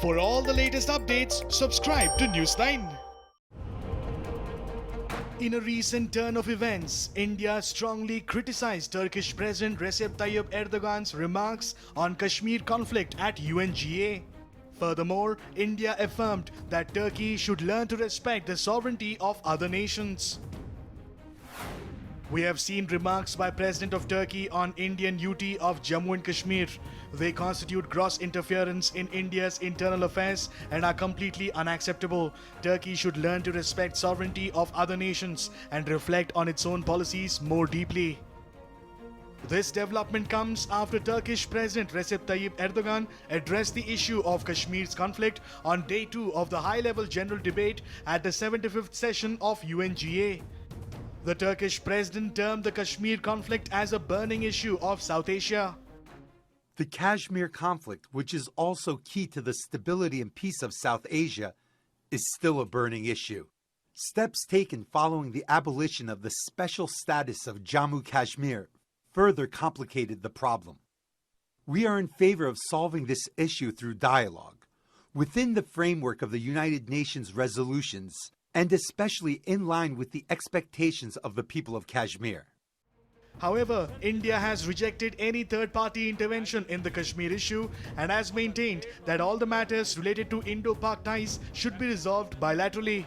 For all the latest updates, subscribe to Newsline. In a recent turn of events, India strongly criticized Turkish President Recep Tayyip Erdogan's remarks on Kashmir conflict at UNGA. Furthermore, India affirmed that Turkey should learn to respect the sovereignty of other nations. We have seen remarks by President of Turkey on Indian UT of Jammu and Kashmir. They constitute gross interference in India's internal affairs and are completely unacceptable. Turkey should learn to respect sovereignty of other nations and reflect on its own policies more deeply. This development comes after Turkish President Recep Tayyip Erdogan addressed the issue of Kashmir's conflict on day 2 of the high-level general debate at the 75th session of UNGA. The Turkish president termed the Kashmir conflict as a burning issue of South Asia. The Kashmir conflict, which is also key to the stability and peace of South Asia, is still a burning issue. Steps taken following the abolition of the special status of Jammu Kashmir further complicated the problem. We are in favor of solving this issue through dialogue, within the framework of the United Nations resolutions, and especially in line with the expectations of the people of Kashmir. However, India has rejected any third-party intervention in the Kashmir issue and has maintained that all the matters related to Indo-Pak ties should be resolved bilaterally.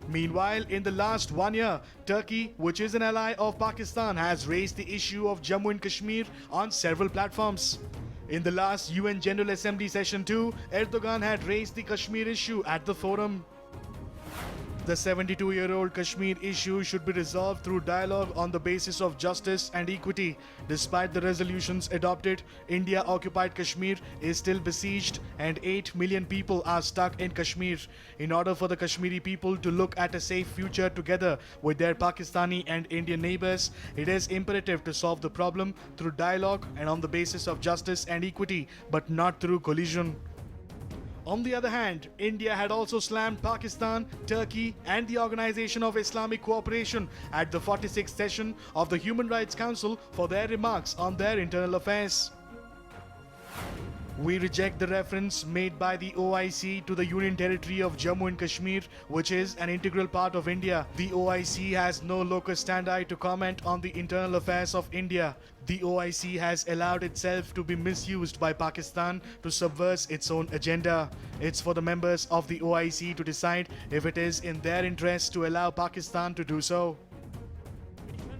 Meanwhile, in the last 1 year, Turkey, which is an ally of Pakistan, has raised the issue of Jammu and Kashmir on several platforms. In the last UN General Assembly session too, Erdogan had raised the Kashmir issue at the forum. The 72-year-old Kashmir issue should be resolved through dialogue on the basis of justice and equity. Despite the resolutions adopted, India-occupied Kashmir is still besieged and 8 million people are stuck in Kashmir. In order for the Kashmiri people to look at a safe future together with their Pakistani and Indian neighbors, it is imperative to solve the problem through dialogue and on the basis of justice and equity, but not through collision. On the other hand, India had also slammed Pakistan, Turkey and the Organization of Islamic Cooperation at the 46th session of the Human Rights Council for their remarks on their internal affairs. We reject the reference made by the OIC to the Union Territory of Jammu and Kashmir, which is an integral part of India. The OIC has no locus standi to comment on the internal affairs of India. The OIC has allowed itself to be misused by Pakistan to subvert its own agenda. It's for the members of the OIC to decide if it is in their interest to allow Pakistan to do so.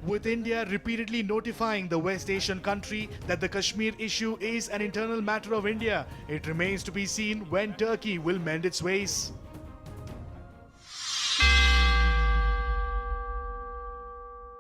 With India repeatedly notifying the West Asian country that the Kashmir issue is an internal matter of India, it remains to be seen when Turkey will mend its ways.